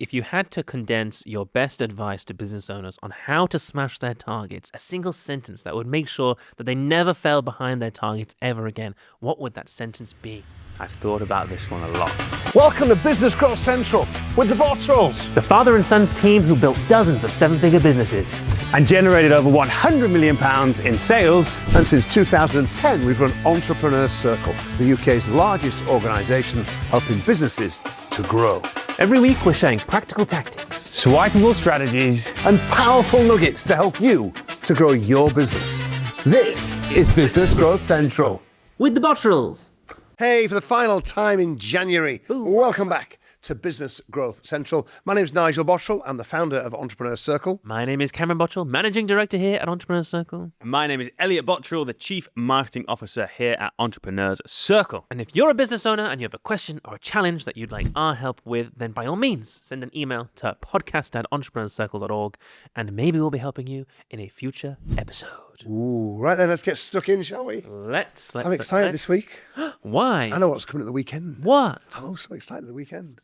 If you had to condense your best advice to business owners on how to smash their targets, a single sentence that would make sure that they never fell behind their targets ever again, what would that sentence be? I've thought about this one a lot. Welcome to Business Growth Central with the Bottles. The father and son's team who built dozens of seven-figure businesses. And generated over £100 million in sales. And since 2010, we've run Entrepreneur Circle, the UK's largest organisation helping businesses to grow. Every week we're sharing practical tactics, Swipeable strategies. And powerful nuggets to help you to grow your business. This is Business Growth Central. with the Bottles. Hey, for the final time in January, welcome back to Business Growth Central. My name's Nigel Bottrell. I'm the founder of Entrepreneur Circle. My name is Cameron Bottrell, Managing Director here at Entrepreneur Circle. And my name is Elliott Bottrell, the Chief Marketing Officer here at Entrepreneurs Circle. And if you're a business owner and you have a question or a challenge that you'd like our help with, then by all means, send an email to podcast@entrepreneurscircle.org and maybe we'll be helping you in a future episode. Ooh, right then, let's get stuck in, shall we? Let's. I'm excited this week. Why? I know what's coming at the weekend. What? I'm so excited at the weekend.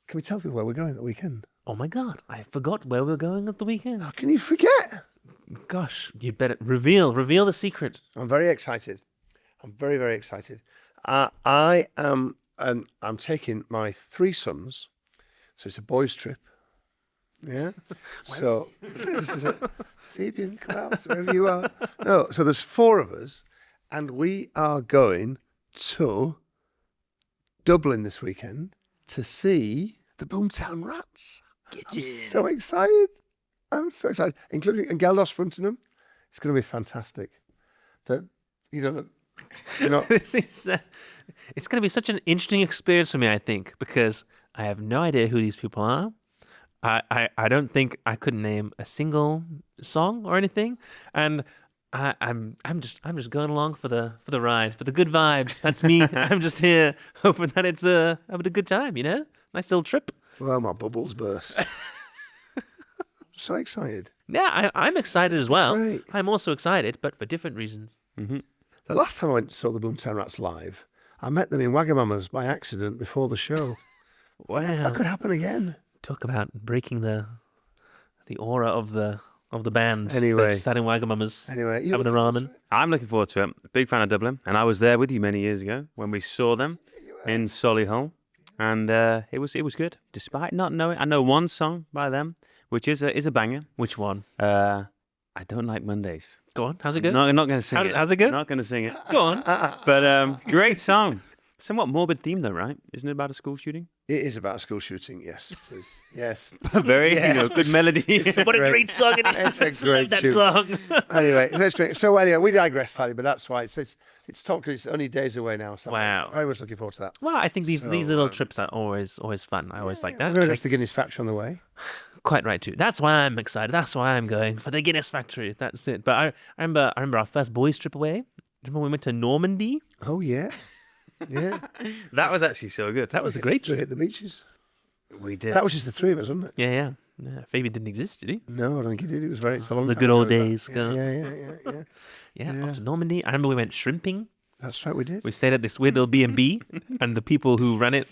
Can we tell people where we're going at the weekend? Oh my God, I forgot where we're going at the weekend. How can you forget? Gosh, you'd better reveal the secret. I'm very excited. I'm very, very excited. I am, I'm taking my three sons, so it's a boys' trip. Yeah. So this is a Fabian, come out wherever you are. No, so there's four of us, and we are going to Dublin this weekend to see the Boomtown Rats. I'm so excited. I'm so excited, including and Geldos fronting them. It's going to be fantastic. That you know. This is, it's going to be such an interesting experience for me, I think, because I have no idea who these people are. I don't think I could name a single song or anything, and I'm just going along for the ride, for the good vibes. That's me. I'm just here hoping that it's having a good time, nice little trip. Well, my bubbles burst. So excited. Yeah, I'm excited as well. Great. I'm also excited, but for different reasons. Mm-hmm. The last time I went and saw the Boomtown Rats live, I met them in Wagamama's by accident before the show. Wow, That could happen again. talk about breaking the aura of the band. Anyway. Sat in Wagamama's, Anyway, you having a ramen. I'm looking forward to it. Big fan of Dublin. And I was there with you many years ago when we saw them in Solihull. And it was good. Despite not knowing, I know one song by them, which is a banger. Which one? I don't like Mondays. Go on. How's it go? No, I'm not going to sing it. How's it go? Not going to sing it. Go on. But great song. Somewhat morbid theme though, right? Isn't it about a school shooting? It is about a school shooting, yes. It is. Yes. Very, Yeah. good melody. What a great song it is. It's a great that tune. song. Anyway, that's great. So anyway, we digress slightly, but that's why it's talking. It's only days away now. So Wow. I'm very much looking forward to that. Well, I think these So, little trips are always fun. I always like that. We're going to go to the Guinness Factory on the way. Quite right too. That's why I'm excited. That's why I'm going for the Guinness Factory. That's it. But I remember our first boys trip away. Remember when we went to Normandy? Oh yeah, yeah. That was actually so good. That was a great To trip. hit the beaches. We did. That was just the three of us, wasn't it? Yeah. Fabian didn't exist, did he? No, I don't think he did. It was it's a long The time good ago, old was that? days. Go. Yeah. Yeah, off to Normandy. I remember we went shrimping. That's right, we did. We stayed at this weird little B&B, and the people who ran it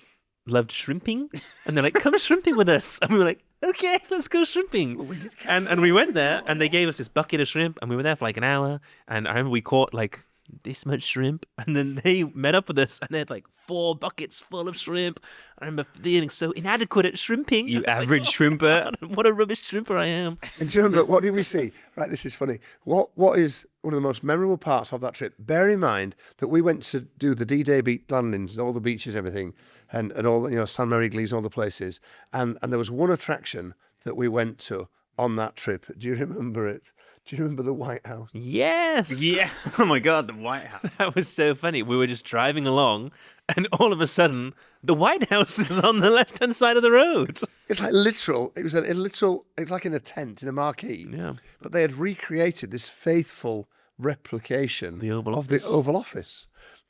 loved shrimping, and they're like, "Come shrimping with us," and we were like, "Okay, let's go shrimping." And we went there, and they gave us this bucket of shrimp, and we were there for like an hour. And I remember we caught like this much shrimp, and then they met up with us, and they had like 4 buckets full of shrimp. I remember feeling so inadequate at shrimping. You I was average shrimper. What a rubbish shrimper I am. And do you remember, what did we see? Right, this is funny. What is one of the most memorable parts of that trip? Bear in mind that we went to do the D-Day beach landings, all the beaches, everything, and all, San Mariglis, all the places. And there was one attraction that we went to on that trip. Do you remember it? Do you remember the White House? Yes. Yeah. Oh my God, the White House. That was so funny. We were just driving along, and all of a sudden, the White House is on the left-hand side of the road. It's like literal. It was a literal. It's like in a tent in a marquee. Yeah. But they had recreated this faithful replication The Oval of the Office. Oval Office,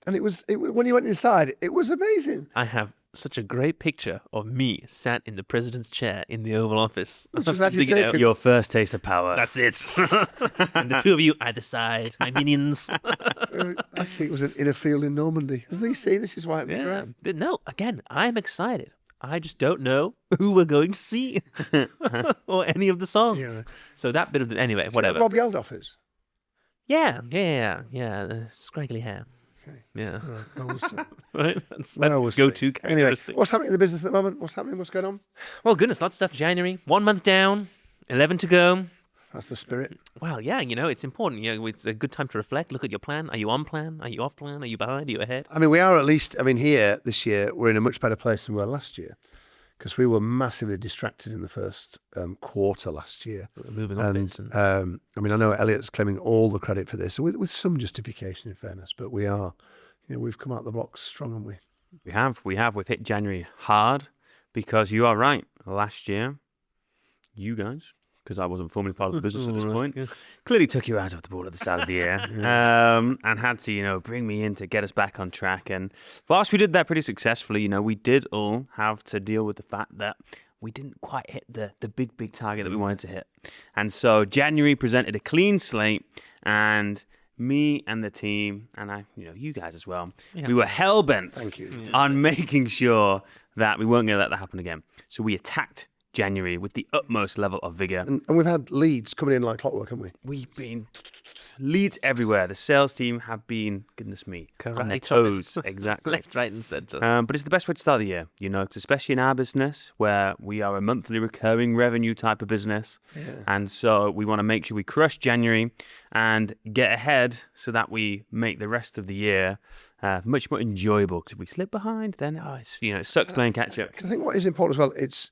and it was when you went inside, it was amazing. I have such a great picture of me sat in the president's chair in the Oval Office. Which was I'll actually dig it out. taken- Your first taste of power. That's it. And the two of you either side, my minions. I think it was in a field in Normandy. As you see, this is why it'd be great. No, again, I'm excited. I just don't know who we're going to see or any of the songs. Yeah. So that bit of the anyway, whatever. Bob Geldof is. Yeah, scraggly hair. Okay. Yeah, Well, we'll see. right. That's Well, we'll his see. go-to Anyway, characteristic. what's happening in the business at the moment? What's happening? What's going on? Well, goodness, lots of stuff. January, 1 month down, 11 to go. That's the spirit. Well, yeah, it's important. It's a good time to reflect. Look at your plan. Are you on plan? Are you off plan? Are you behind? Are you ahead? I mean, we are at least. I mean, here this year we're in a much better place than we were last year, because we were massively distracted in the first quarter last year. Moving on. And I mean, I know Elliott's claiming all the credit for this, with some justification, in fairness. But we are, we've come out the blocks strong, haven't we? We've hit January hard, because you are right. Last year, you guys, because I wasn't formally part of the business at this point, clearly took your eyes off the ball at the start of the year, and had to, bring me in to get us back on track. And whilst we did that pretty successfully, we did all have to deal with the fact that we didn't quite hit the big target that we wanted to hit. And so January presented a clean slate, and me and the team, and you guys as well, we were hell-bent on making sure that we weren't going to let that happen again. So we attacked January with the utmost level of vigor. And we've had leads coming in like clockwork, haven't we? We've been leads everywhere. The sales team have been, goodness me, on their Karate toes. Exactly. Left, right, and centre. But it's the best way to start the year, 'cause especially in our business, where we are a monthly recurring revenue type of business. Yeah. And so we want to make sure we crush January and get ahead, so that we make the rest of the year much more enjoyable. Because if we slip behind, then it sucks playing catch up. I think what is important as well, it's,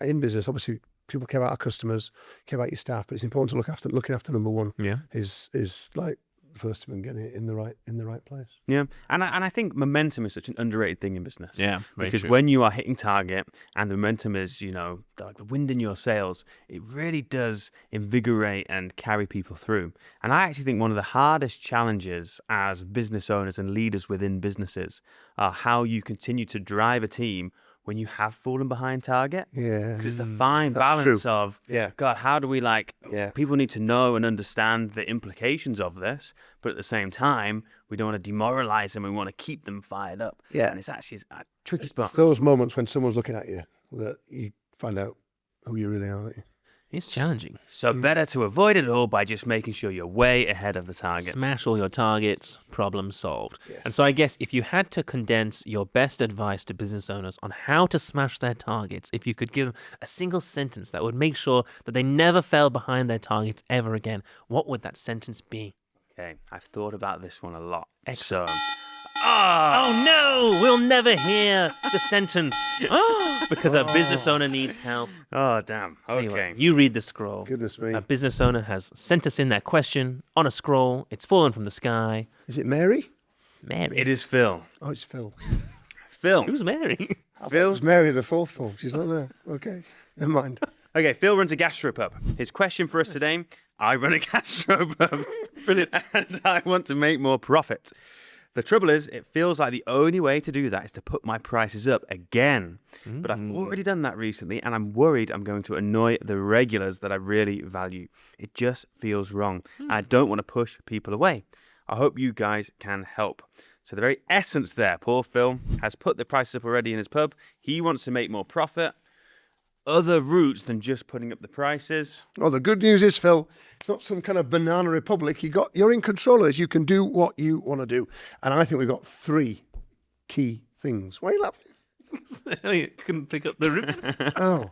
in business, obviously people care about our customers, care about your staff, but it's important to looking after number one. Yeah. Is like the first thing and getting it in the right place. Yeah, and I think momentum is such an underrated thing in business. Yeah, very because true. when you are hitting target and the momentum is, like the wind in your sails, it really does invigorate and carry people through. And I actually think one of the hardest challenges as business owners and leaders within businesses are how you continue to drive a team when you have fallen behind target. Yeah. Because it's a fine That's balance true. of, Yeah. God, how do we Yeah. people need to know and understand the implications of this, but at the same time, we don't want to demoralize them. We want to keep them fired up. Yeah. And it's actually a tricky spot. It's those moments when someone's looking at you that you find out who you really are, don't you? It's challenging. So better to avoid it all by just making sure you're way ahead of the target. Smash all your targets, problem solved. Yes. And so I guess if you had to condense your best advice to business owners on how to smash their targets, if you could give them a single sentence that would make sure that they never fell behind their targets ever again, what would that sentence be? Okay, I've thought about this one a lot. Excellent. So, Oh no, we'll never hear the sentence because a business owner needs help. oh damn. Tell you Okay. what, you read the scroll. Goodness me. A business owner has sent us in their question on a scroll. It's fallen from the sky. Is it Mary? Mary. It is Phil. Oh, it's Phil. Phil. Who's Mary? Phil? It was Mary, the fourth form. She's not there. Okay. Never mind. Okay, Phil runs a gastropub. His question for us today: I run a gastropub. Brilliant. And I want to make more profit. The trouble is, it feels like the only way to do that is to put my prices up again. But I've already done that recently, and I'm worried I'm going to annoy the regulars that I really value. It just feels wrong. I don't want to push people away. I hope you guys can help. So the very essence there, poor Phil has put the prices up already in his pub. He wants to make more profit. Other routes than just putting up the prices. Well, the good news is, Phil, it's not some kind of banana republic. You're in control of this. You can do what you want to do. And I think we've got 3 key things. Why are you laughing? Elliott couldn't pick up the ribbon. Oh.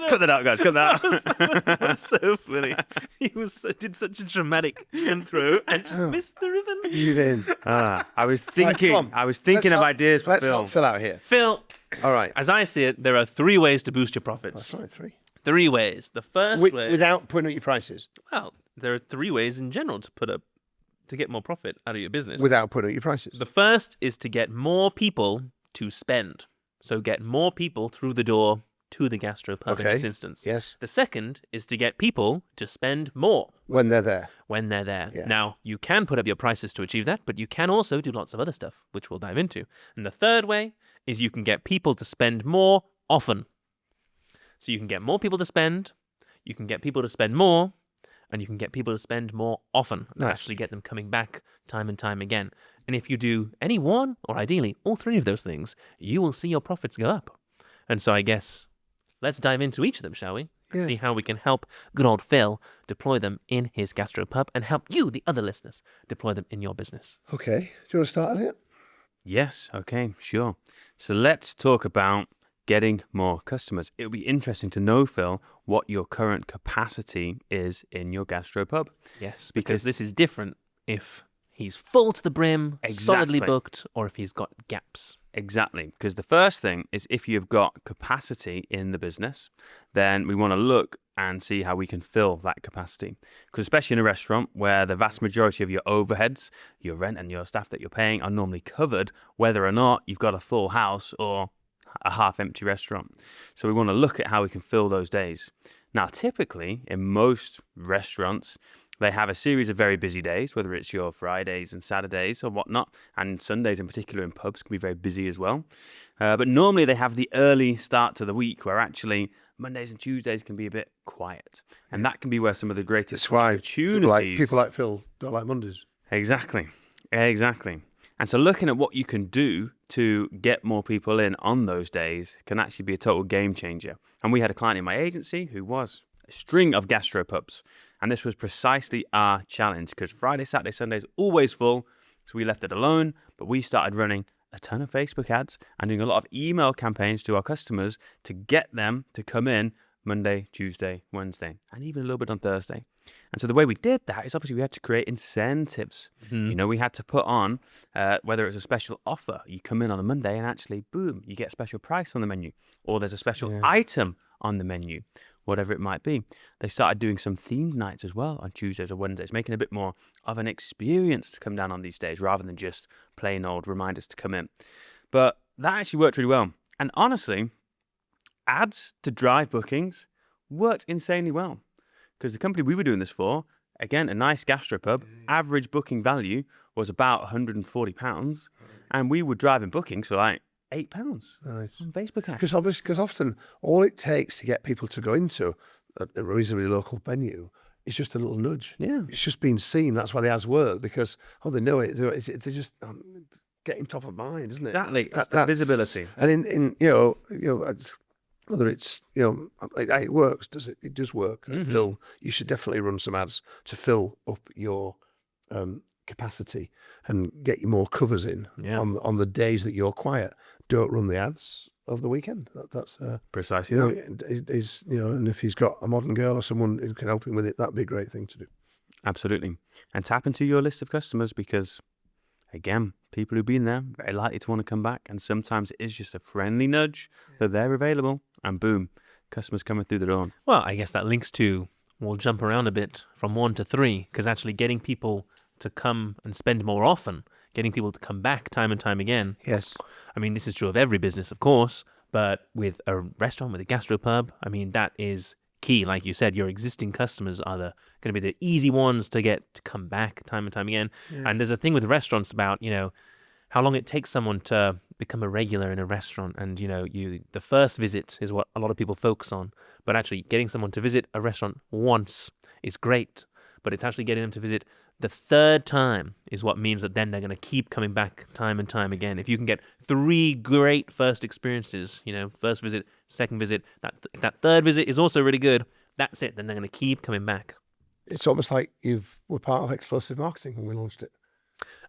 Cut that out, guys. Cut that out. That was so funny. He did such a dramatic intro and just missed the ribbon. You've in. I was Right, thinking. come on. I was thinking Let's of help- ideas for Let's Phil. help Phil out here. Phil, All right. as I see it, there are 3 ways to boost your profits. Sorry, 3. 3 ways. The first way, Without putting up your prices. well, there are 3 ways in general to get more profit out of your business. Without putting up your prices. The first is to get more people to spend. So get more people through the door to the gastropub in Okay. this instance. Yes. The second is to get people to spend more When they're there. when they're there. Yeah. Now, you can put up your prices to achieve that, but you can also do lots of other stuff, which we'll dive into. And the third way is you can get people to spend more often. So you can get more people to spend, you can get people to spend more, and you can get people to spend more often and Nice. actually get them coming back time and time again. And if you do any one, or ideally all 3 of those things, you will see your profits go up. And so I guess let's dive into each of them, shall we? And Yeah. see how we can help good old Phil deploy them in his gastropub and help you, the other listeners, deploy them in your business. Okay. Do you want to start, Elliot? Yes, okay, sure. So let's talk about getting more customers. It'll be interesting to know, Phil, what your current capacity is in your gastropub. Yes, because Because- this is different if he's full to the brim, solidly Exactly. booked, or if he's got gaps. Exactly, because the first thing is if you've got capacity in the business, then we want to look and see how we can fill that capacity. Because especially in a restaurant where the vast majority of your overheads, your rent and your staff that you're paying are normally covered, whether or not you've got a full house or a half-empty restaurant. So we want to look at how we can fill those days. Now, typically in most restaurants, they have a series of very busy days, whether it's your Fridays and Saturdays or whatnot, and Sundays in particular in pubs can be very busy as well. But normally they have the early start to the week where actually Mondays and Tuesdays can be a bit quiet. And that can be where some of the greatest That's why opportunities... people like Phil don't like Mondays. Exactly. And so looking at what you can do to get more people in on those days can actually be a total game changer. And we had a client in my agency who was a string of gastropubs. And this was precisely our challenge because Friday, Saturday, Sundays always full. So we left it alone, but we started running a ton of Facebook ads and doing a lot of email campaigns to our customers to get them to come in Monday, Tuesday, Wednesday, and even a little bit on Thursday. And so the way we did that is obviously we had to create incentives. You know, we had to put on, whether it's a special offer, you come in on a Monday and actually, boom, you get a special price on the menu, or there's a special item on the menu, whatever it might be. They started doing some themed nights as well on Tuesdays or Wednesdays, making it a bit more of an experience to come down on these days rather than just plain old reminders to come in. But that actually worked really well. And honestly, ads to drive bookings worked insanely well because the company we were doing this for, again, a nice gastropub, average booking value was about £140, and we were driving bookings for like £8 Nice. on Facebook ads. Because often all it takes to get people to go into a reasonably local venue is just a little nudge. Yeah. It's just been seen. That's why the ads work because they know it. They're just getting top of mind, isn't it? Exactly. It's the That's- visibility. And in whether it's it works. It does work. Phil, you should definitely run some ads to fill up your capacity and get you more covers in on the days that you're quiet. Don't run the ads over the weekend. That's Precisely. and if he's got a modern girl or someone who can help him with it, that'd be a great thing to do. Absolutely. And tap into your list of customers because, again, people who've been there, very likely to want to come back. And sometimes it is just a friendly nudge that they're available and boom, customers coming through the door. Well, I guess that links to, we'll jump around a bit from 1 to 3, because actually getting people to come and spend more often, getting people to come back time and time again. Yes. I mean, this is true of every business, of course, but with a restaurant, with a gastropub, I mean, that is key. Like you said, your existing customers are going to be the easy ones to get to come back time and time again. Yeah. And there's a thing with restaurants about, how long it takes someone to become a regular in a restaurant. And, the first visit is what a lot of people focus on. But actually getting someone to visit a restaurant once is great. But it's actually getting them to visit the third time is what means that then they're going to keep coming back time and time again. If you can get 3 great first experiences, first visit, second visit, that third visit is also really good, that's it. Then they're going to keep coming back. It's almost like were part of explosive marketing when we launched it.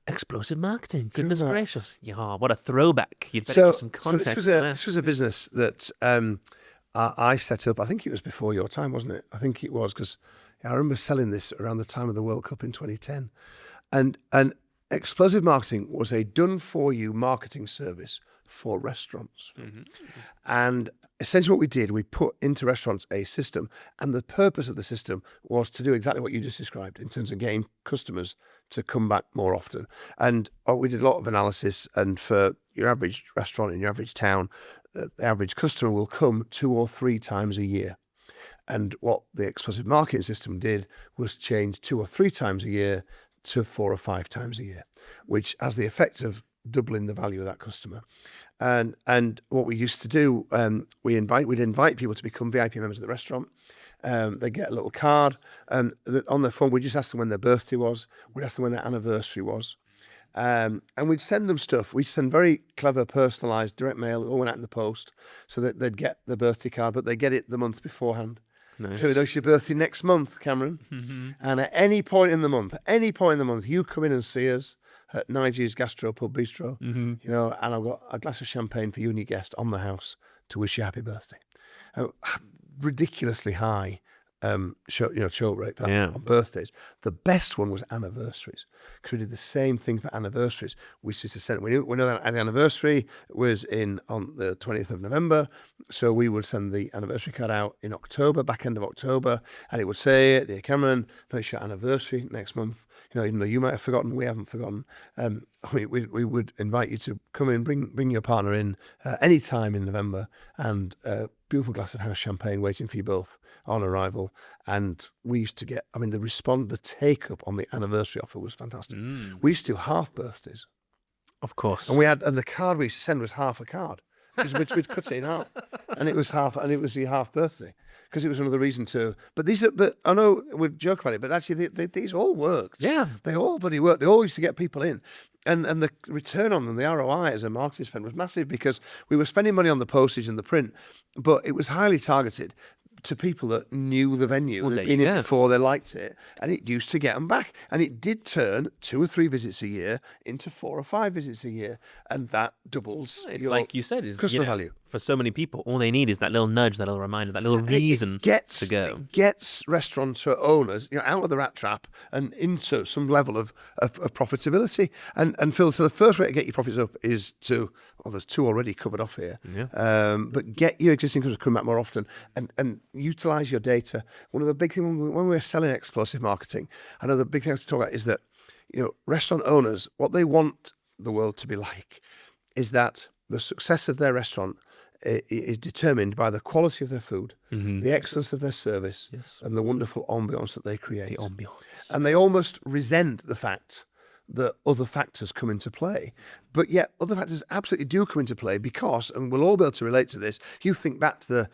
Explosive marketing. True Goodness that. gracious. Yeah, what a throwback. You'd better give some context. This was a business that I set up. I think it was before your time, wasn't it? I think it was because I remember selling this around the time of the World Cup in 2010. And explosive marketing was a done-for-you marketing service for restaurants. And essentially what we did, we put into restaurants a system, and the purpose of the system was to do exactly what you just described in terms of getting customers to come back more often. And we did a lot of analysis, and for your average restaurant in your average town, the average customer will come 2 or 3 times a year. And what the explosive marketing system did was change 2 or 3 times a year to 4 or 5 times a year, which has the effect of doubling the value of that customer. And what we used to do, we'd invite people to become VIP members of the restaurant. They get a little card. On their phone, we just ask them when their birthday was. We'd ask them when their anniversary was. And we'd send them stuff. We'd send very clever, personalised direct mail. It all went out in the post so that they'd get the birthday card, but they get it the month beforehand. Nice. So it's your birthday next month, Cameron. And at any point in the month, you come in and see us at Nigel's Gastro Pub Bistro, you know, and I've got a glass of champagne for you and your guest on the house to wish you happy birthday. Ridiculously high show rate on birthdays. The best one was anniversaries, because we did the same thing for anniversaries. We used to send. We know that the anniversary was on the 20th of November, so we would send the anniversary card out in October, back end of October, and it would say, "Dear Cameron, no, it's your anniversary next month. You know, even though you might have forgotten, we haven't forgotten. We would invite you to come in, bring your partner in any time in November, and beautiful glass of house champagne waiting for you both on arrival." And we used to get, the take-up on the anniversary offer was fantastic. We used to do half birthdays. Of course. And the card we used to send was half a card. We'd cut it in half. And it was your half birthday. Because it was another reason to, but I know we joke about it, but actually these all worked. Yeah. They all bloody worked. They all used to get people in. And the return on them, the ROI as a marketing spend was massive, because we were spending money on the postage and the print, but it was highly targeted to people that knew the venue, they'd been in before, they liked it, and it used to get them back. And it did turn 2 or 3 visits a year into 4 or 5 visits a year, and that doubles It's your like you said, is customer value. For so many people, all they need is that little nudge, that little reminder, that little reason to go. It gets restaurateur owners, out of the rat trap and into some level of profitability. And Phil, so the first way to get your profits up is to, there's 2 already covered off here. Yeah. But get your existing customers to come back more often and utilise your data. One of the big things when we're selling explosive marketing, I know the big thing I have to talk about is that, restaurant owners, what they want the world to be like is that the success of their restaurant is determined by the quality of their food, the excellence of their service, and the wonderful ambiance that they create. The ambiance. And they almost resent the fact that other factors come into play. But yet other factors absolutely do come into play because, and we'll all be able to relate to this, you think back to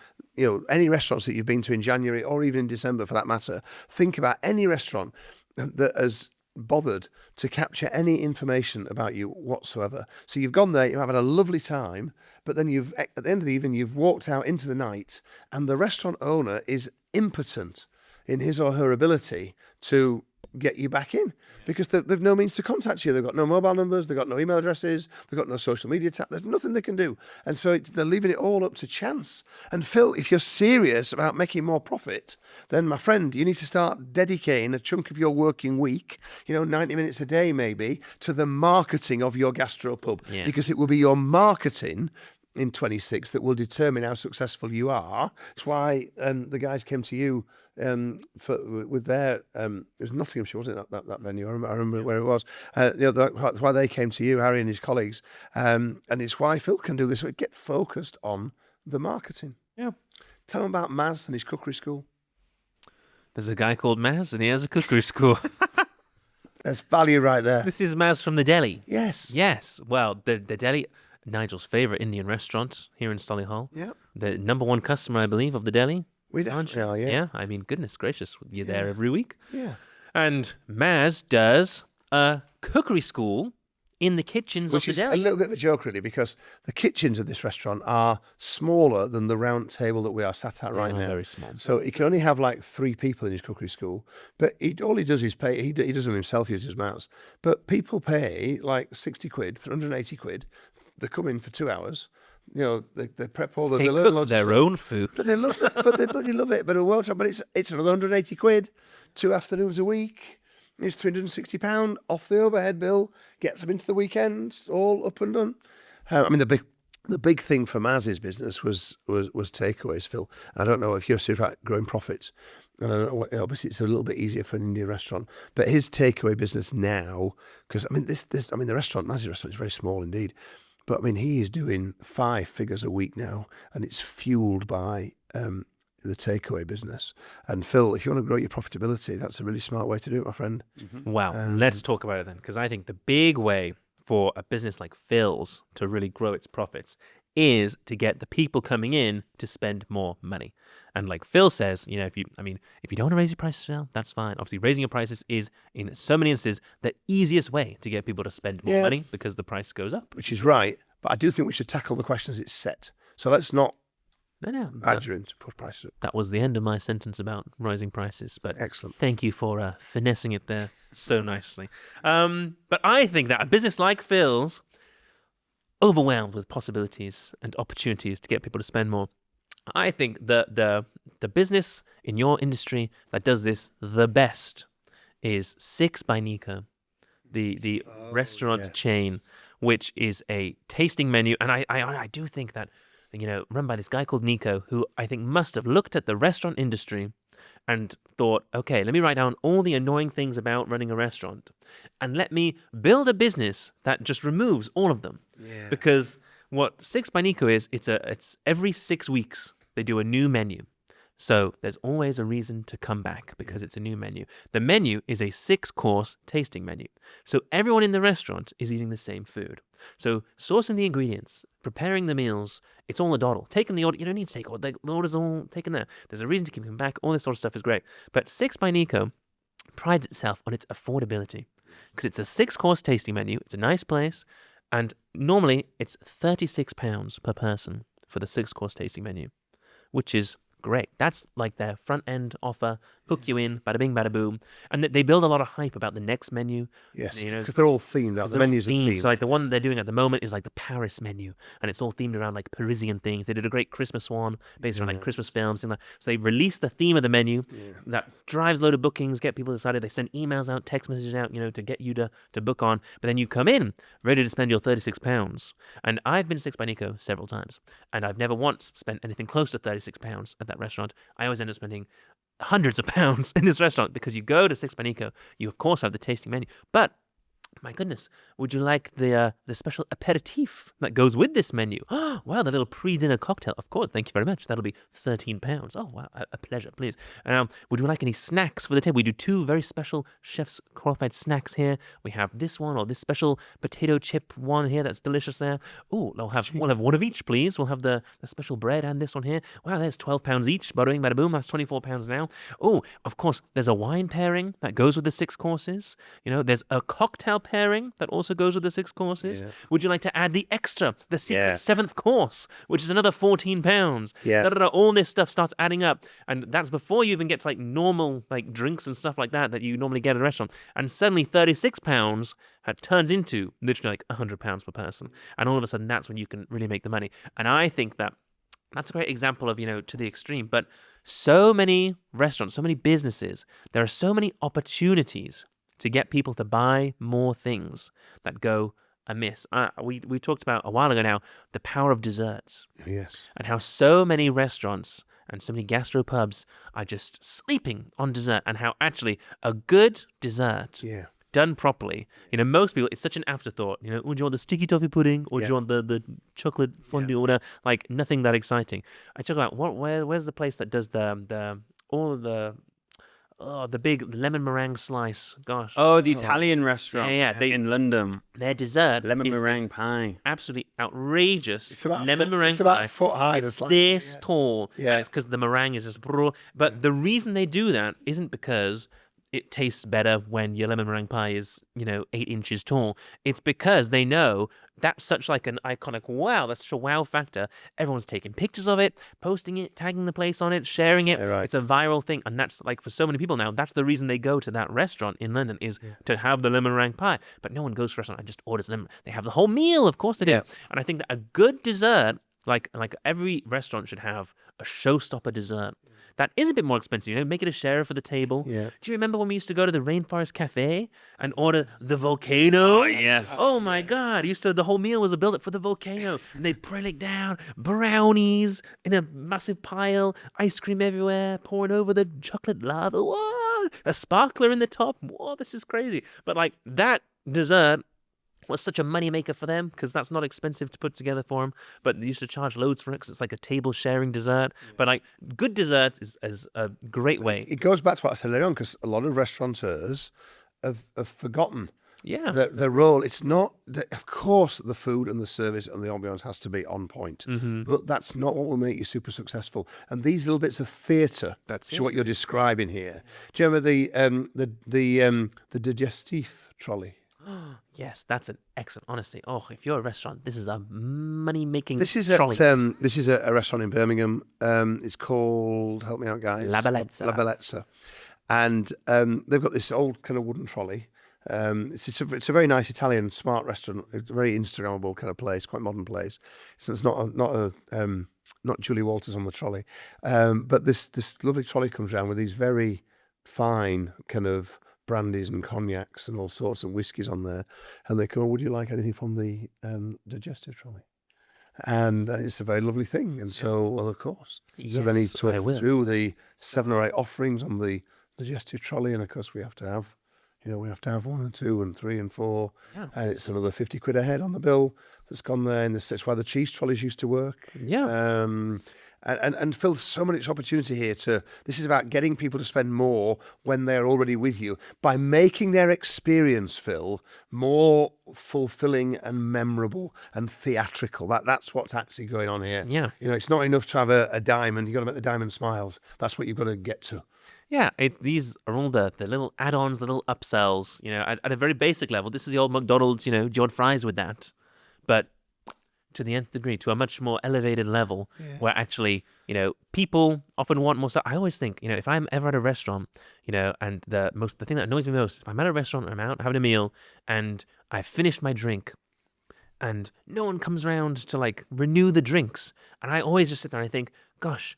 any restaurants that you've been to in January or even in December for that matter, think about any restaurant that has bothered to capture any information about you whatsoever. So you've gone there, you've had a lovely time, but then at the end of the evening, you've walked out into the night and the restaurant owner is impotent in his or her ability to get you back in because they've no means to contact you. They've got no mobile numbers, they've got no email addresses, they've got no social media there's nothing they can do. And so they're leaving it all up to chance. And Phil, if you're serious about making more profit, then my friend, you need to start dedicating a chunk of your working week, 90 minutes a day maybe, to the marketing of your gastropub, because it will be your marketing in 26 that will determine how successful you are. That's why the guys came to you with their it was Nottinghamshire, wasn't it, that venue? I remember where it was. That's why they came to you, Harry and his colleagues, and it's why Phil can do this. Get focused on the marketing. Yeah. Tell them about Maz and his cookery school. There's a guy called Maz, and he has a cookery school. There's value right there. This is Maz from the deli. Yes. Yes. Well, the deli, Nigel's favourite Indian restaurant here in Solihull. Yeah. The number 1 customer, I believe, of the deli. We definitely are, yeah. Yeah, goodness gracious, you're there every week. Yeah. And Maz does a cookery school in the kitchens Which of the is deli. a little bit of a joke, really, because the kitchens of this restaurant are smaller than the round table that we are sat at right now. Very small. So he can only have like 3 people in his cookery school. But all he does is pay. He does them himself, he uses his mouse. But people pay like 60 quid, 180 quid. They come in for 2 hours. They prep all the They little cook their own food. But they love it. But they bloody love it. But it's another 180 quid, 2 afternoons a week. It's £360 off the overhead bill. Gets them into the weekend, all up and done. The big thing for Maz's business was takeaways, Phil. I don't know if you're serious about growing profits. And I don't know, obviously it's a little bit easier for an Indian restaurant, but his takeaway business now, because the restaurant, Maz's restaurant, is very small indeed. But he is doing 5 figures a week now, and it's fueled by the takeaway business. And Phil, if you want to grow your profitability, that's a really smart way to do it, my friend. Wow, let's talk about it then, because I think the big way for a business like Phil's to really grow its profits is to get the people coming in to spend more money. And like Phil says, if you don't want to raise your prices, Phil, that's fine. Obviously, raising your prices is, in so many instances, the easiest way to get people to spend more money because the price goes up. Which is right. But I do think we should tackle the question as it's set. So let's not badger him to push prices up. That was the end of my sentence about rising prices. But excellent. Thank you for finessing it there so nicely. But I think that a business like Phil's, overwhelmed with possibilities and opportunities to get people to spend more, I think the business in your industry that does this the best is 6 by Nico, the restaurant chain, which is a tasting menu. And I do think that, run by this guy called Nico, who I think must have looked at the restaurant industry and thought, okay, let me write down all the annoying things about running a restaurant and let me build a business that just removes all of them. Yeah. Because what 6 by Nico is, it's every 6 weeks they do a new menu. So there's always a reason to come back because it's a new menu. The menu is a 6-course tasting menu. So everyone in the restaurant is eating the same food. So sourcing the ingredients, preparing the meals, it's all a doddle. Taking the order, you don't need to take order. The order's all taken there. There's a reason to keep them back. All this sort of stuff is great. But 6 by Nico prides itself on its affordability because it's a 6-course tasting menu. It's a nice place. And normally it's £36 per person for the 6-course tasting menu, which is great. That's like their front end offer, hook you in, bada bing, bada boom. And they build a lot of hype about the next menu. Yes, because they're all themed. The menus are themed. So like the one they're doing at the moment is like the Paris menu, and it's all themed around like Parisian things. They did a great Christmas one based on like Christmas films. And so they released the theme of the menu that drives a load of bookings, get people excited. They send emails out, text messages out, to get you to book on. But then you come in ready to spend your £36. And I've been to 6 by Nico several times, and I've never once spent anything close to £36 at that restaurant. I always end up spending hundreds of pounds in this restaurant because you go to 6 by Nico, you of course have the tasting menu, but my goodness, would you like the special aperitif that goes with this menu? Oh, wow, the little pre-dinner cocktail. Of course, thank you very much. That'll be £13. Oh, wow, a pleasure, please. Would you like any snacks for the table? We do 2 very special chef's qualified snacks here. We have this one or this special potato chip one here that's delicious there. Oh, we'll have one of each, please. We'll have the special bread and this one here. Wow, there's £12 each. Bada bing, bada boom. That's £24 now. Oh, of course, there's a wine pairing that goes with the 6 courses. There's a cocktail pairing that also goes with the 6 courses. Would you like to add the extra, the secret 7th course, which is another £14? All this stuff starts adding up, and that's before you even get to like normal like drinks and stuff like that you normally get at a restaurant. And suddenly £36 turns into literally like £100 per person, and all of a sudden that's when you can really make the money. And I think that's a great example of, to the extreme. But so many restaurants, so many businesses, there are so many opportunities to get people to buy more things that go amiss. We talked about a while ago now the power of desserts. Yes. And how so many restaurants and so many gastropubs are just sleeping on dessert, and how actually a good dessert done properly, most people, it's such an afterthought. Oh, do you want the sticky toffee pudding, or do you want the chocolate fondue order? Like nothing that exciting. I talk about where's the place that does the big lemon meringue slice. Gosh. Oh, the Italian restaurant. Yeah. In London. Their dessert lemon meringue pie. Absolutely outrageous. It's about lemon meringue it's pie. about a foot high. It's this tall. Yeah. And it's because the meringue is just raw. But the reason they do that isn't because it tastes better when your lemon meringue pie is, 8 inches tall. It's because they know that's such like an iconic wow. That's such a wow factor. Everyone's taking pictures of it, posting it, tagging the place on it, sharing it. Right. It's a viral thing. And that's like for so many people now, that's the reason they go to that restaurant in London is to have the lemon meringue pie. But no one goes to a restaurant and just orders lemon. They have the whole meal. Of course they do. And I think that a good dessert, like every restaurant should have a showstopper dessert. That is a bit more expensive, make it a share for the table. Yeah. Do you remember when we used to go to the Rainforest Cafe and order the volcano? Oh, yes. Oh, my God. The whole meal was a build-up for the volcano. And they'd prill it down, brownies in a massive pile, ice cream everywhere, pouring over the chocolate lava. Whoa! A sparkler in the top. Whoa, this is crazy. But, that dessert was such a moneymaker for them because that's not expensive to put together for them. But they used to charge loads for it because it's like a table sharing dessert. But good desserts is a great way. It goes back to what I said earlier on because a lot of restaurateurs have forgotten Yeah. The role, it's not, of course, the food and the service and the ambiance has to be on point, but that's not what will make you super successful. And these little bits of theatre, which is what you're describing here. Do you remember the digestif trolley? Yes, that's an excellent. Honestly, if you're a restaurant, this is a money-making This is trolley. this is a restaurant in Birmingham. It's called, help me out, guys. La Bellezza. La Bellezza. And they've got this old kind of wooden trolley. It's a very nice Italian smart restaurant. It's a very Instagrammable kind of place, quite modern place. So it's not Julie Walters on the trolley, but this lovely trolley comes around with these very fine kind of brandies and cognacs and all sorts of whiskies on there, and they come, would you like anything from the digestive trolley? And it's a very lovely thing. And so, well, of course, so then he's through the 7 or 8 offerings on the digestive trolley, and of course we have to have 1 and 2 and 3 and 4, and it's another 50 quid a head on the bill that's gone there. And that's why the cheese trolleys used to work. Yeah. And Phil, so much opportunity here this is about getting people to spend more when they're already with you by making their experience, Phil, more fulfilling and memorable and theatrical. That's what's actually going on here. Yeah. It's not enough to have a diamond. You've got to make the diamond smiles. That's what you've got to get to. Yeah, these are all the little add-ons, the little upsells. At a very basic level, this is the old McDonald's, do you want fries with that? But to the nth degree, to a much more elevated level, where actually, people often want more stuff. I always think, if I'm ever at a restaurant, and the thing that annoys me most, if I'm at a restaurant and I'm out having a meal and I've finished my drink and no one comes around to renew the drinks, and I always just sit there and I think, gosh,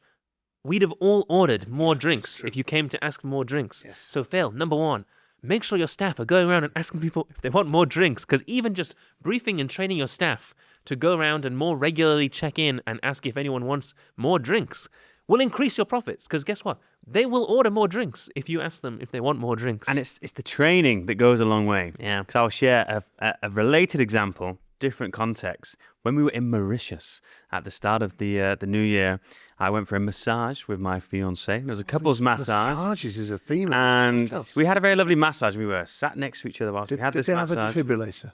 we'd have all ordered more drinks if you came to ask for more drinks. Yes. So, Phil, number one, make sure your staff are going around and asking people if they want more drinks, because even just briefing and training your staff to go around and more regularly check in and ask if anyone wants more drinks will increase your profits, because guess what? They will order more drinks if you ask them if they want more drinks. And it's the training that goes a long way. Yeah. Because I'll share a related example, different context. When we were in Mauritius at the start of the new year, I went for a massage with my fiancée. There was a couple's massage. Massages is a theme. And we had a very lovely massage. We were sat next to each other whilst we had this Did they massage. have a defibrillator?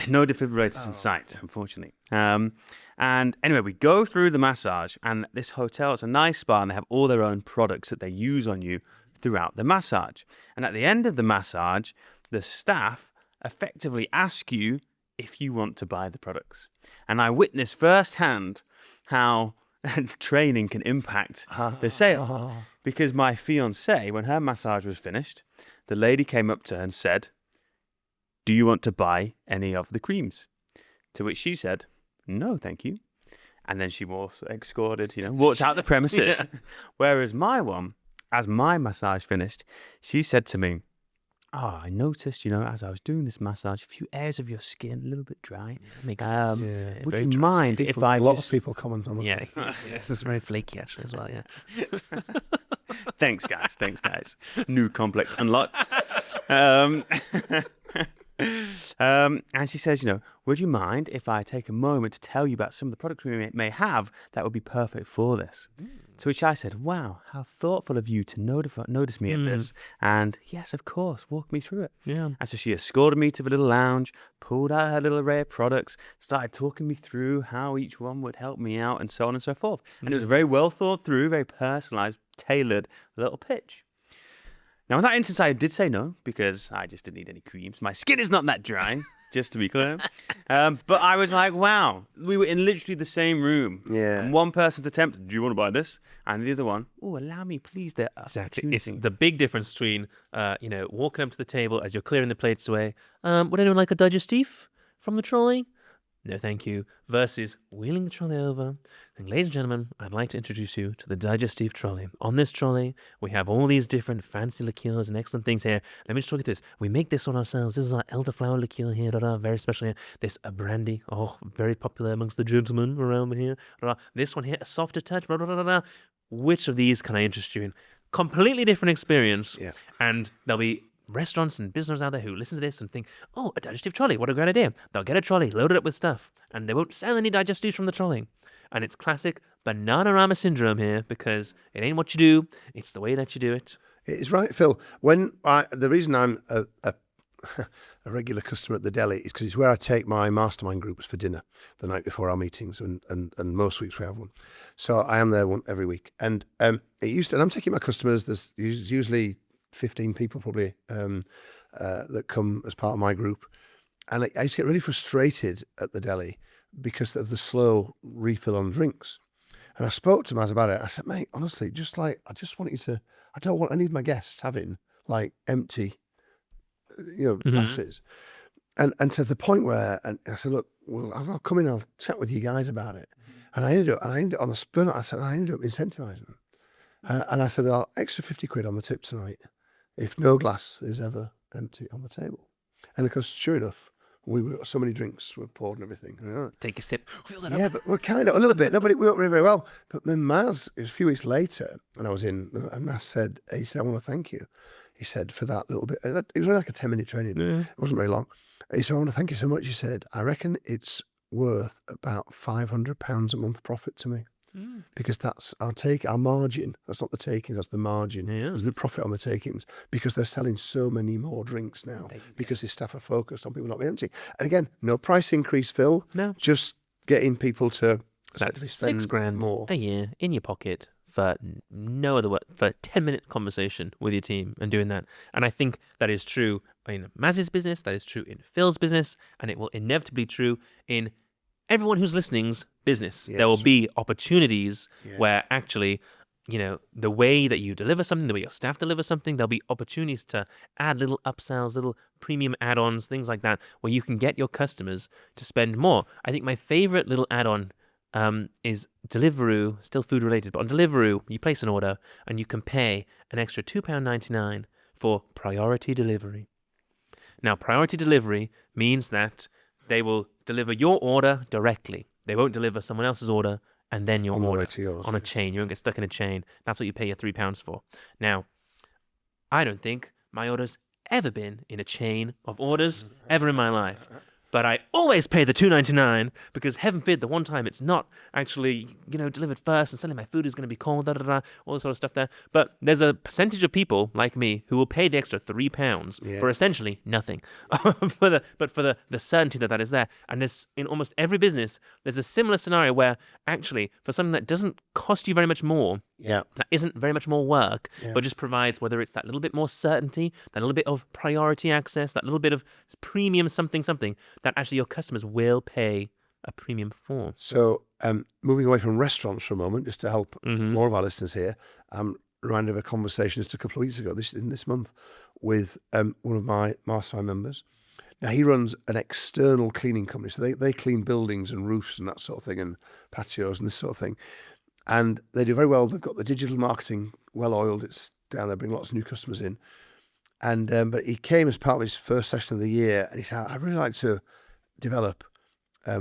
No defibrillators in sight, unfortunately. And anyway, we go through the massage, and this hotel, it's a nice spa, and they have all their own products that they use on you throughout the massage. And at the end of the massage, the staff effectively ask you if you want to buy the products. And I witnessed firsthand how training can impact the sale. Because my fiancée, when her massage was finished, the lady came up to her and said, "Do you want to buy any of the creams?" To which she said, "No, thank you." And then she was escorted, walked out the premises. Yeah. Whereas my one, as my massage finished, she said to me, "I noticed, as I was doing this massage, a few areas of your skin a little bit dry. Makes sense. Would you mind if I A lot of people comment on that. Yeah, this is very flaky actually as well. Yeah. Thanks, guys. New complex unlocked. And she says, would you mind if I take a moment to tell you about some of the products we may have that would be perfect for this? To which I said, wow, how thoughtful of you to notice me at this. And yes, of course, walk me through it. Yeah. And so she escorted me to the little lounge, pulled out her little array of products, started talking me through how each one would help me out, and so on and so forth. And it was a very well thought through, very personalized, tailored little pitch. Now, in that instance, I did say no, because I just didn't need any creams. My skin is not that dry, just to be clear. But I was like, wow, we were in literally the same room. Yeah. And one person's attempt, "Do you want to buy this?" And the other one, "Oh, allow me, please." Exactly. It's the big difference between, walking up to the table as you're clearing the plates away. Would anyone like a digestif from the trolley? No, thank you. Versus wheeling the trolley over. And ladies and gentlemen, I'd like to introduce you to the digestive trolley. On this trolley, we have all these different fancy liqueurs and excellent things here. Let me just talk you through this. We make this on ourselves. This is our elderflower liqueur here, very special here. This a brandy, very popular amongst the gentlemen around here. This one here, a softer touch. Which of these can I interest you in? Completely different experience. Yeah. And there'll be restaurants and businesses out there who listen to this and think, oh, a digestive trolley, what a great idea. They'll get a trolley, load it up with stuff, and they won't sell any digestives from the trolley. And it's classic Bananarama syndrome here, because it ain't what you do, it's the way that you do it. It's right, Phil. The reason I'm a regular customer at the deli is because it's where I take my mastermind groups for dinner the night before our meetings, and most weeks we have one. So I am there every week, and and I'm taking my customers. There's usually 15 people probably that come as part of my group, and I used to get really frustrated at the deli because of the slow refill on drinks. And I spoke to Maz about it. I said, mate, honestly, I want you to, I need my guests having like empty, glasses. And to the point where, and I said, look, well, I'll come in, I'll chat with you guys about it. And I ended up on the spin, I ended up incentivizing them. And I said, I'll extra 50 quid on the tip tonight if no glass is ever empty on the table. And of course, sure enough, so many drinks were poured and everything. Take a sip. Yeah, but we're kind of a little bit. No, but it worked very, very well. But then Maz, it was a few weeks later, and I was in, and Maz said, I want to thank you. He said, for that little bit. It was only like a 10-minute training. Yeah. It wasn't very long. He said, I want to thank you so much. He said, I reckon it's worth about £500 a month profit to me. Because that's our margin. That's not the takings, that's the margin. Yeah. There's the profit on the takings because they're selling so many more drinks now because his staff are focused on people not being empty. And again, no price increase, Phil. No. Just getting people to spend £6,000 more a year in your pocket for no other work, for a 10-minute conversation with your team and doing that. And I think that is true in Maz's business, that is true in Phil's business, and it will inevitably be true in everyone who's listening's business. Yes. There will be opportunities where actually, the way that you deliver something, the way your staff deliver something, there'll be opportunities to add little upsells, little premium add-ons, things like that, where you can get your customers to spend more. I think my favorite little add-on is Deliveroo, still food related, but on Deliveroo, you place an order and you can pay an extra £2.99 for priority delivery. Now, priority delivery means that they will deliver your order directly. They won't deliver someone else's order and then your order on a chain. You won't get stuck in a chain. That's what you pay your £3 for. Now, I don't think my order's ever been in a chain of orders ever in my life. But I always pay the $2.99 because heaven forbid the one time it's not actually, delivered first and suddenly my food is going to be cold, all this sort of stuff there. But there's a percentage of people like me who will pay the extra £3 for essentially nothing. But for the certainty that is there. And there's, in almost every business, there's a similar scenario where actually for something that doesn't cost you very much more, that isn't very much more work, but just provides, whether it's that little bit more certainty, that little bit of priority access, that little bit of premium something, that actually your customers will pay a premium for. So moving away from restaurants for a moment, just to help more of our listeners here, I'm reminded of a conversation just a couple of weeks ago, this month, with one of my mastermind members. Now, he runs an external cleaning company, so they clean buildings and roofs and that sort of thing, and patios and this sort of thing. And they do very well. They've got the digital marketing well-oiled. It's down there, bring lots of new customers in. And but he came as part of his first session of the year, and he said, I'd really like to develop a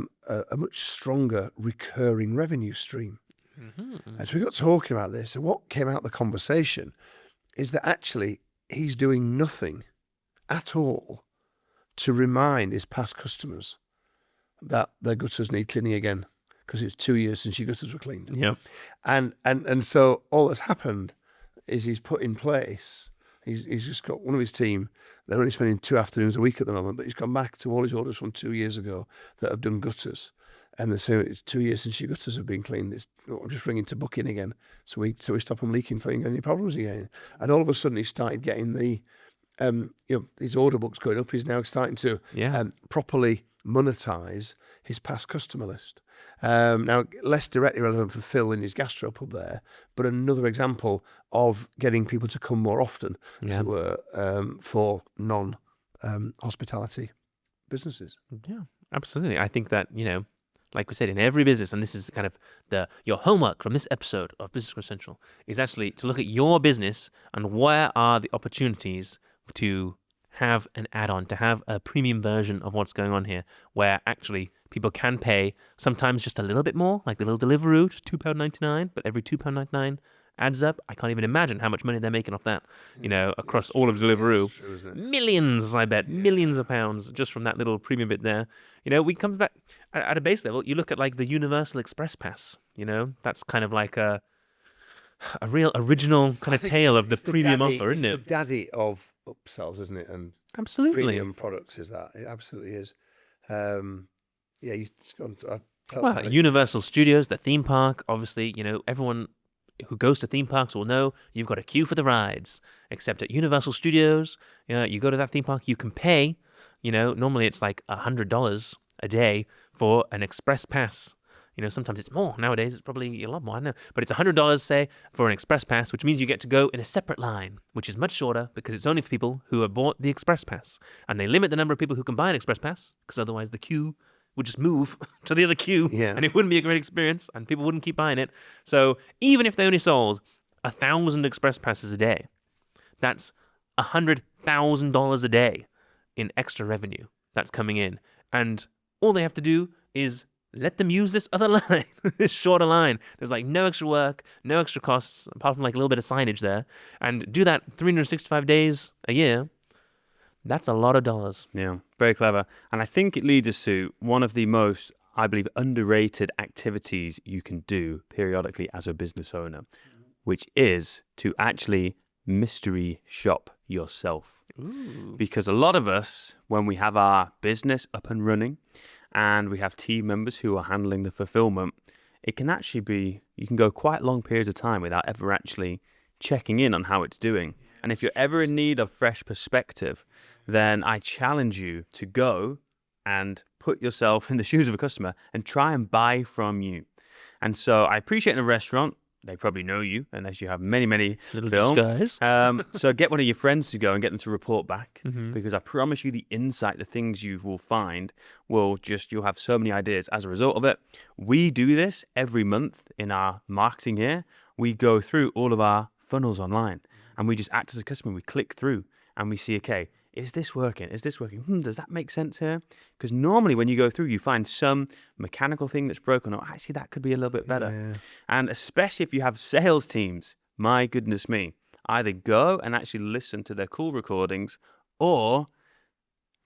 much stronger recurring revenue stream. And so we got talking about this, and what came out of the conversation is that actually he's doing nothing at all to remind his past customers that their gutters need cleaning again, because it's 2 years since your gutters were cleaned. Yeah. And so all that's happened is he's put in place, he's just got one of his team, they're only spending 2 afternoons a week at the moment, but he's gone back to all his orders from 2 years ago that have done gutters. And they say, it's 2 years since your gutters have been cleaned. I'm just ringing to book in again. So we stop them leaking for any problems again. And all of a sudden he started getting his order books going up. He's now starting to properly monetize his past customer list. Now, less directly relevant for Phil in his gastro pub there, but another example of getting people to come more often, as it were, for non-hospitality businesses. Yeah, absolutely. I think that, like we said, in every business, and this is kind of your homework from this episode of Business Growth Central, is actually to look at your business and where are the opportunities to have an add-on, to have a premium version of what's going on here, where actually people can pay sometimes just a little bit more, like the little Deliveroo, just £2.99, but every £2.99 adds up. I can't even imagine how much money they're making off that, across all of Deliveroo. True, millions, I bet, millions of pounds just from that little premium bit there. We come back at a base level. You look at like the Universal Express Pass, that's kind of like a real original kind of tale of the premium offer, isn't it? It's the daddy of upsells, isn't it? And Absolutely. premium products is that. It absolutely is. Yeah, you just gone. Well, Universal Studios, the theme park, obviously, everyone who goes to theme parks will know you've got a queue for the rides. Except at Universal Studios, you go to that theme park, you can pay, normally it's like $100 a day for an express pass. Sometimes it's more. Nowadays, it's probably a lot more. I don't know. But it's $100, say, for an express pass, which means you get to go in a separate line, which is much shorter because it's only for people who have bought the express pass. And they limit the number of people who can buy an express pass because otherwise the queue would just move to the other queue and it wouldn't be a great experience and people wouldn't keep buying it. So even if they only sold 1,000 express passes a day, that's $100,000 a day in extra revenue that's coming in. And all they have to do is let them use this other line, this shorter line. There's like no extra work, no extra costs, apart from like a little bit of signage there. And do that 365 days a year. That's a lot of dollars. Yeah, very clever. And I think it leads us to one of the most, I believe, underrated activities you can do periodically as a business owner, which is to actually mystery shop yourself. Ooh. Because a lot of us, when we have our business up and running and we have team members who are handling the fulfillment, it can actually be, you can go quite long periods of time without ever actually checking in on how it's doing. And if you're ever in need of fresh perspective, then I challenge you to go and put yourself in the shoes of a customer and try and buy from you. And so I appreciate in a restaurant, they probably know you, unless you have many, many Little films. disguise. So get one of your friends to go and get them to report back, because I promise you the insight, the things you will find you'll have so many ideas as a result of it. We do this every month in our marketing year. We go through all of our funnels online and we just act as a customer. We click through and we see, okay, is this working? Is this working? Does that make sense here? Because normally when you go through, you find some mechanical thing that's broken, or actually that could be a little bit better. Yeah. And especially if you have sales teams, my goodness me, either go and actually listen to their call recordings or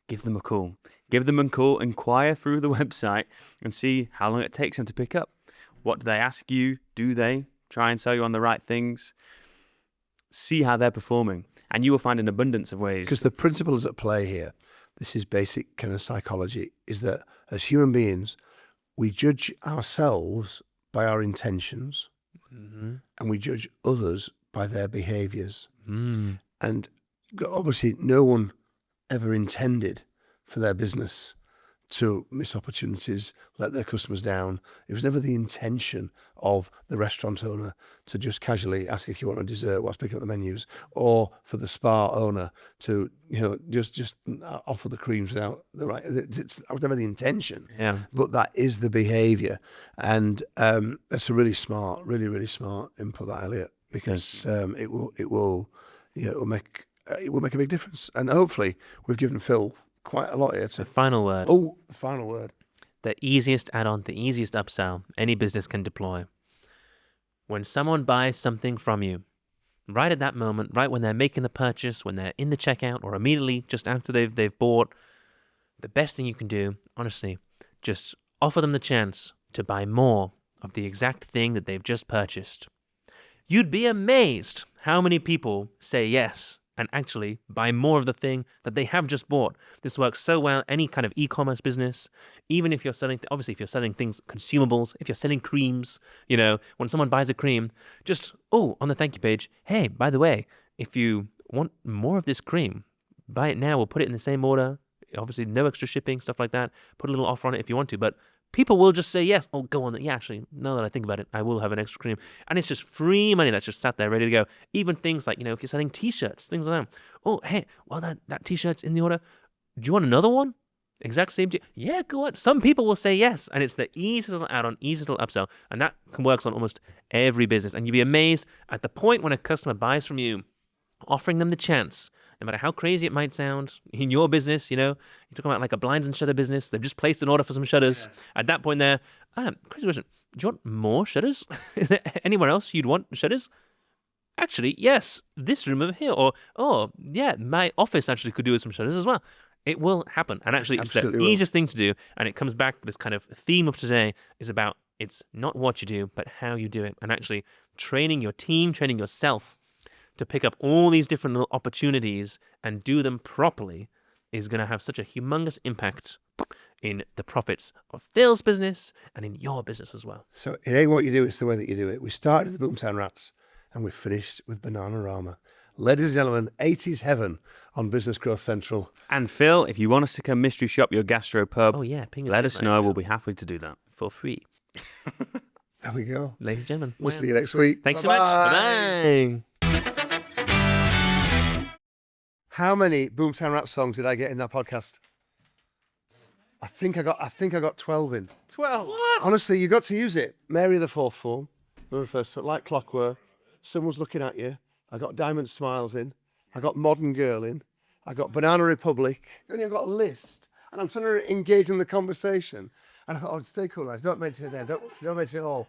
give them a call. Give them a call, inquire through the website and see how long it takes them to pick up. What do they ask you? Do they try and sell you on the right things? See how they're performing. And you will find an abundance of ways. Because the principles at play here, this is basic kind of psychology, is that as human beings, we judge ourselves by our intentions and we judge others by their behaviours. And obviously no one ever intended for their business to miss opportunities, let their customers down. It was never the intention of the restaurant owner to just casually ask if you want a dessert whilst picking up the menus, or for the spa owner to, just offer the creams without the right. That was never the intention. Yeah. But that is the behaviour, and that's a really smart, really smart input, that Elliott, because it will make a big difference, and hopefully we've given Phil quite a lot here. The final word. Oh, the final word. The easiest add-on, the easiest upsell any business can deploy. When someone buys something from you, right at that moment, right when they're making the purchase, when they're in the checkout, or immediately just after they've bought, the best thing you can do, honestly, just offer them the chance to buy more of the exact thing that they've just purchased. You'd be amazed how many people say yes and actually buy more of the thing that they have just bought. This works so well, any kind of e-commerce business, even if you're selling, obviously if you're selling things, consumables, if you're selling creams, when someone buys a cream, just, on the thank you page, hey, by the way, if you want more of this cream, buy it now, we'll put it in the same order. Obviously no extra shipping, stuff like that. Put a little offer on it if you want to, but people will just say yes. Oh, go on. Yeah, actually, now that I think about it, I will have an extra cream. And it's just free money that's just sat there ready to go. Even things like, if you're selling T-shirts, things like that. Oh, hey, well, that T-shirt's in the order. Do you want another one? Exact same Yeah, go on. Some people will say yes. And it's the easiest little add-on, easiest little upsell. And that works on almost every business. And you'd be amazed at the point when a customer buys from you, offering them the chance, no matter how crazy it might sound in your business, you're talking about like a blinds and shutter business. They've just placed an order for some shutters. Yeah. At that point there, crazy question. Do you want more shutters? Is there anywhere else you'd want shutters? Actually, yes, this room over here. Or, yeah, my office actually could do with some shutters as well. It will happen. And actually, it's the easiest thing to do. And it comes back to this kind of theme of today is about, it's not what you do, but how you do it. And actually training your team, training yourself to pick up all these different little opportunities and do them properly is going to have such a humongous impact in the profits of Phil's business and in your business as well. So it ain't what you do, it's the way that you do it. We started with the Boomtown Rats and we finished with Bananarama. Ladies and gentlemen, 80s heaven on Business Growth Central. And Phil, if you want us to come mystery shop your gastro pub, Oh yeah, ping us let in, us mate, know. We'll be happy to do that. for free. There we go. Ladies and gentlemen, We'll see you next week. thanks so much. Bye-bye. Bye-bye. How many Boomtown Rats songs did I get in that podcast? I think I got 12 in. 12. Honestly, you got to use it. Mary of the Fourth Form, the first one, Like Clockwork. Someone's Looking at You. I got Diamond Smiles in. I got Modern Girl in. I got Banana Republic. And I've got a list. And I'm trying to engage in the conversation. And I thought, oh, stay cool, guys. Don't mention it then. Don't mention it all.